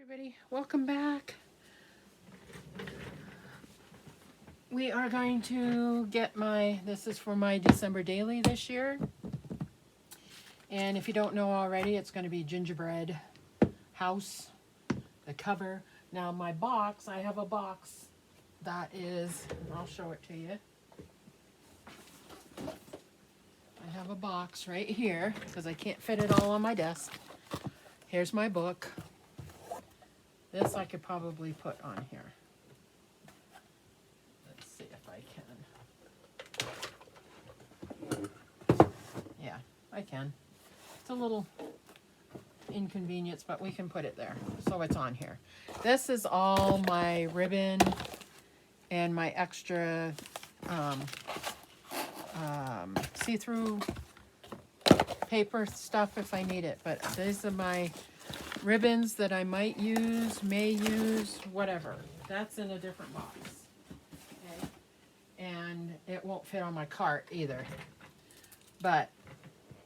Everybody, welcome back. We are going to get this is for my December daily this year. And if you don't know already, it's going to be gingerbread house, the cover. Now my box, I have a box that is, I'll show it to you. I have a box right here because I can't fit it all on my desk. Here's my book. This I could probably put on here. Let's see if I can. Yeah, I can. It's a little inconvenience, but we can put it there. So it's on here. This is all my ribbon and my extra see-through paper stuff if I need it. But these are my ribbons that I might use, may use, whatever. That's in a different box. Okay? And it won't fit on my cart either. But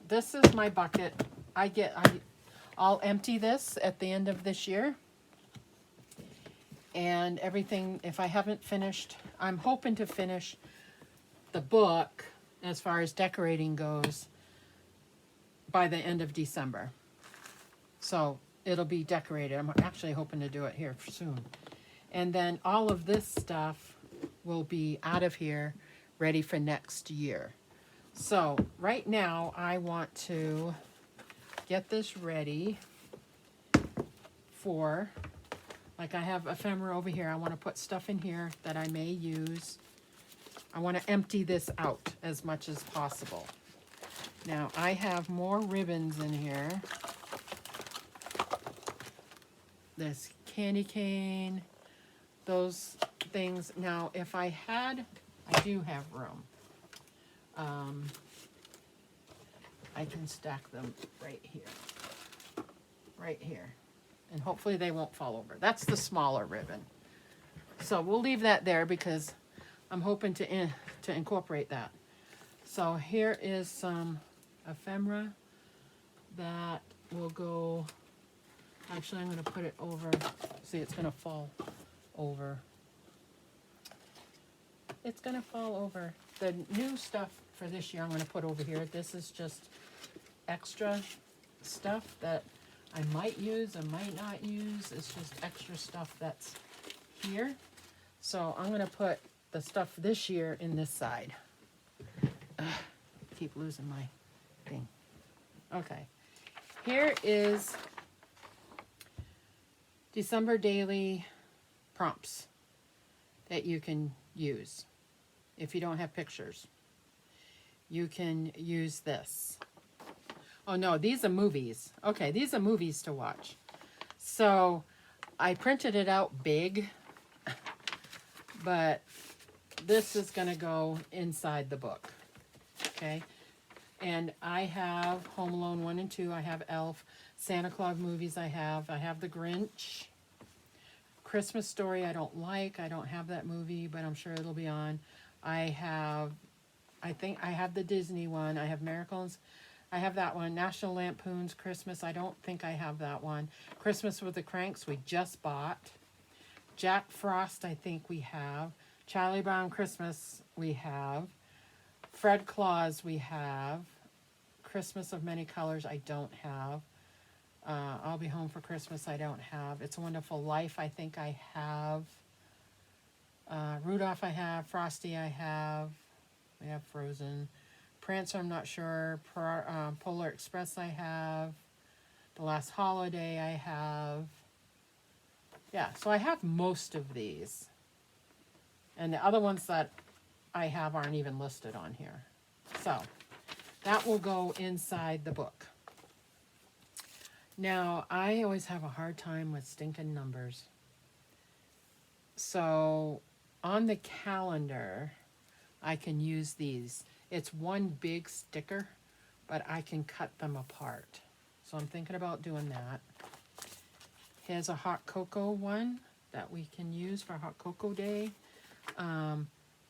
this is my bucket. I'll empty this at the end of this year. And everything, if I haven't finished, I'm hoping to finish the book as far as decorating goes by the end of December. So it'll be decorated. I'm actually hoping to do it here soon. And then all of this stuff will be out of here, ready for next year. So right now I want to get this ready for, like I have ephemera over here. I want to put stuff in here that I may use. I want to empty this out as much as possible. Now I have more ribbons in here. This candy cane, those things. Now, if I do have room. I can stack them right here, and hopefully they won't fall over. That's the smaller ribbon. So we'll leave that there because I'm hoping to incorporate that. So here is some ephemera that will go. Actually, I'm going to put it over. See, it's going to fall over. It's going to fall over. The new stuff for this year I'm going to put over here. This is just extra stuff that I might use, I might not use. It's just extra stuff that's here. So I'm going to put the stuff this year in this side. Keep losing my thing. Okay. Here is December daily prompts that you can use if you don't have pictures. You can use this. Oh no, these are movies. Okay, these are movies to watch. So I printed it out big, but this is going to go inside the book. Okay, and I have Home Alone 1 and 2. I have Elf. Santa Claus movies I have the Grinch. Christmas Story I don't like. I don't have that movie, but I'm sure it'll be on. I think I have the Disney one. I have Miracles. I have that one. National Lampoon's Christmas. I don't think I have that one. Christmas with the Cranks we just bought. Jack Frost I think we have. Charlie Brown Christmas we have. Fred Claus we have. Christmas of Many Colors I don't have. I'll Be Home for Christmas I don't have. It's a Wonderful Life I think I have. Rudolph I have. Frosty I have. We have Frozen. Prancer I'm not sure. Polar Express I have. The Last Holiday I have. Yeah, so I have most of these. And the other ones that I have aren't even listed on here. So that will go inside the book. Now, I always have a hard time with stinking numbers. So on the calendar, I can use these. It's one big sticker, but I can cut them apart. So I'm thinking about doing that. Here's a hot cocoa one that we can use for Hot Cocoa Day.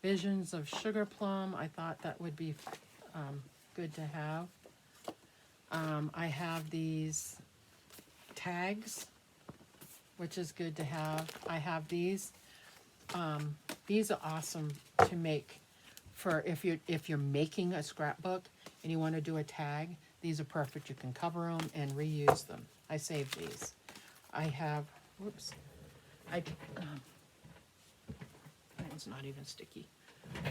Visions of Sugar Plum. I thought that would be good to have. I have these tags which is good to have. I have these. These are awesome to make for if you're making a scrapbook and you want to do a tag. These are perfect. You can cover them and reuse them. I saved these. I have, whoops, it's not even sticky.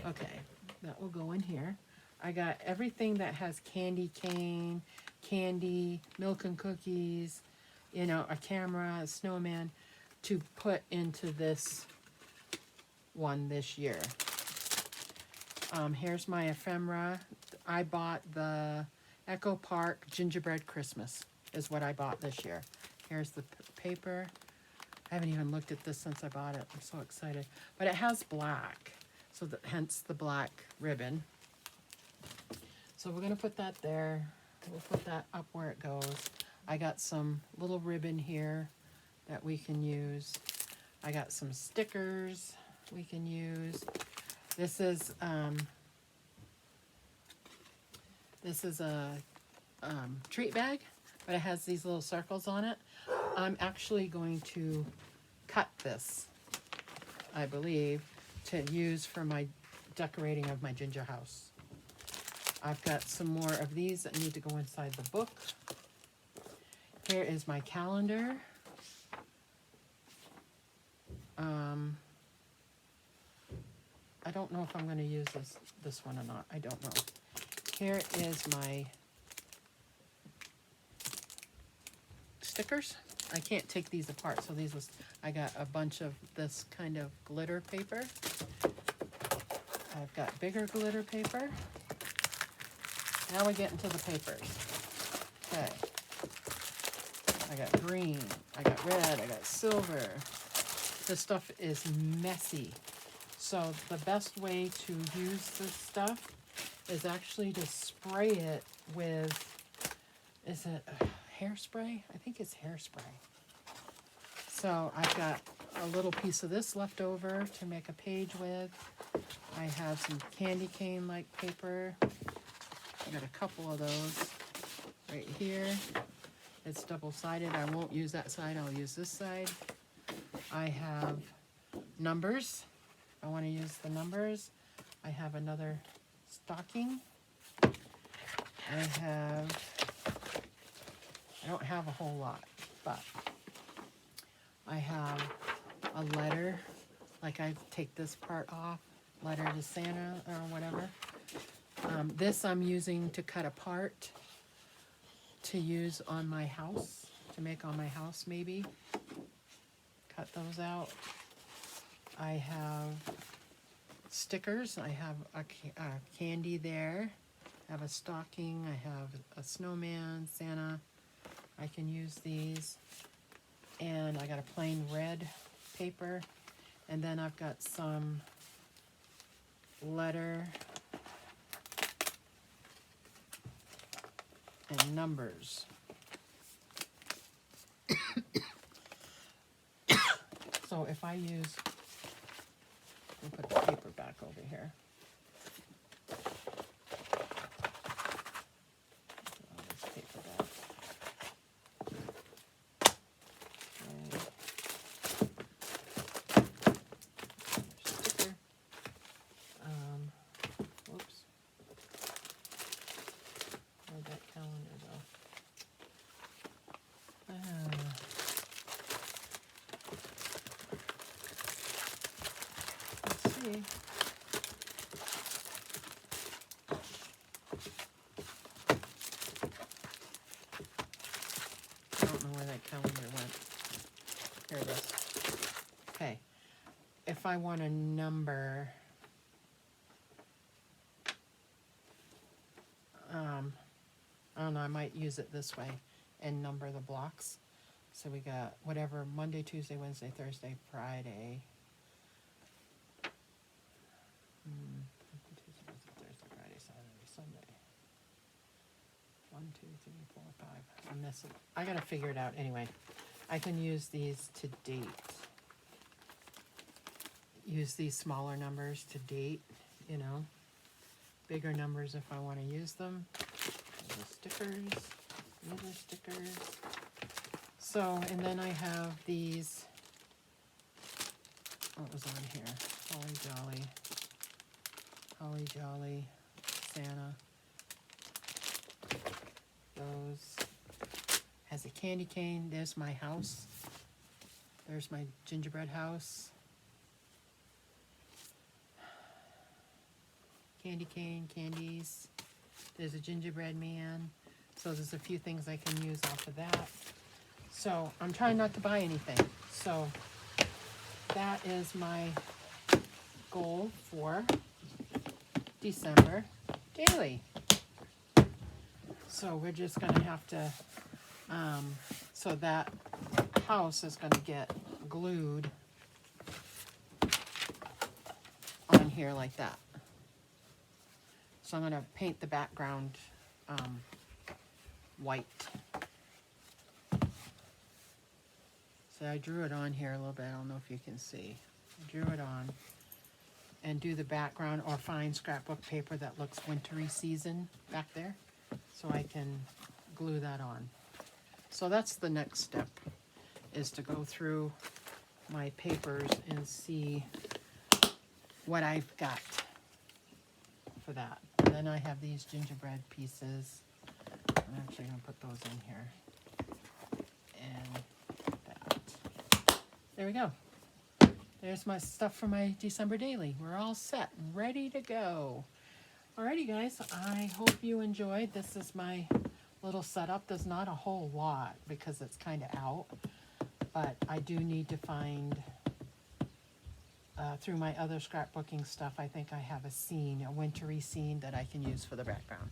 Okay, that will go in here. I got everything that has candy cane, candy, milk and cookies, you know, a camera, a snowman, to put into this one this year. Here's my ephemera. I bought the Echo Park Gingerbread Christmas is what I bought this year. Here's the paper. I haven't even looked at this since I bought it. I'm so excited. But it has black, so hence the black ribbon. So we're going to put that there. We'll put that up where it goes. I got some little ribbon here that we can use. I got some stickers we can use. This is a treat bag, but it has these little circles on it. I'm actually going to cut this, I believe, to use for my decorating of my ginger house. I've got some more of these that need to go inside the book. Here is my calendar. I don't know if I'm going to use this one or not. I don't know. Here is my stickers. I can't take these apart, so I got a bunch of this kind of glitter paper. I've got bigger glitter paper. Now we get into the papers. Okay. I got green, I got red, I got silver. This stuff is messy. So the best way to use this stuff is actually to spray it with, is it hairspray? I think it's hairspray. So I've got a little piece of this left over to make a page with. I have some candy cane-like paper. I got a couple of those right here. It's double-sided. I won't use that side. I'll use this side. I have numbers. I want to use the numbers. I have another stocking. I don't have a whole lot, but I have a letter. Like I take this part off, letter to Santa or whatever. This I'm using to cut apart to use on my house, to make on my house maybe. Cut those out. I have stickers. I have a candy there. I have a stocking. I have a snowman, Santa. I can use these. And I got a plain red paper. And then I've got some letter and numbers. So if I use, we'll put the paper back over here. All this paper back. Okay. Sticker. Whoops. Where'd that calendar go? Let's see. I don't know where that calendar went. Here it is. Okay. If I want a number, I don't know, I might use it this way and number the blocks. So we got whatever, Monday, Tuesday, Wednesday, Thursday, Friday. Tuesday, Wednesday, Thursday, Friday, Saturday, Sunday. 1, 2, 3, 4, 5. I'm missing. I gotta figure it out anyway. I can use these to date. Use these smaller numbers to date, you know. Bigger numbers if I want to use them. Little stickers, little stickers, So, and then I have these, what was on here? Holly Jolly, Santa. Those. Has a candy cane. There's my house. There's my gingerbread house. Candy cane, candies. There's a gingerbread man. So there's a few things I can use off of that. So I'm trying not to buy anything. So that is my goal for December daily. So we're just gonna have to, so that house is gonna get glued on here like that. So I'm gonna paint the background white. So I drew it on here a little bit. I don't know if you can see. I drew it on. And do the background or find scrapbook paper that looks wintry season back there. So I can glue that on. So that's the next step, is to go through my papers and see what I've got for that. And then I have these gingerbread pieces. I'm actually going to put those in here. And that. There we go. There's my stuff for my December daily. We're all set and ready to go. Alrighty guys, I hope you enjoyed. This is my little setup. There's not a whole lot because it's kind of out. But I do need to find, through my other scrapbooking stuff, I think I have a scene, a wintry scene that I can use for the background.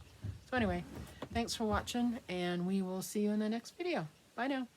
So anyway, thanks for watching, and we will see you in the next video. Bye now.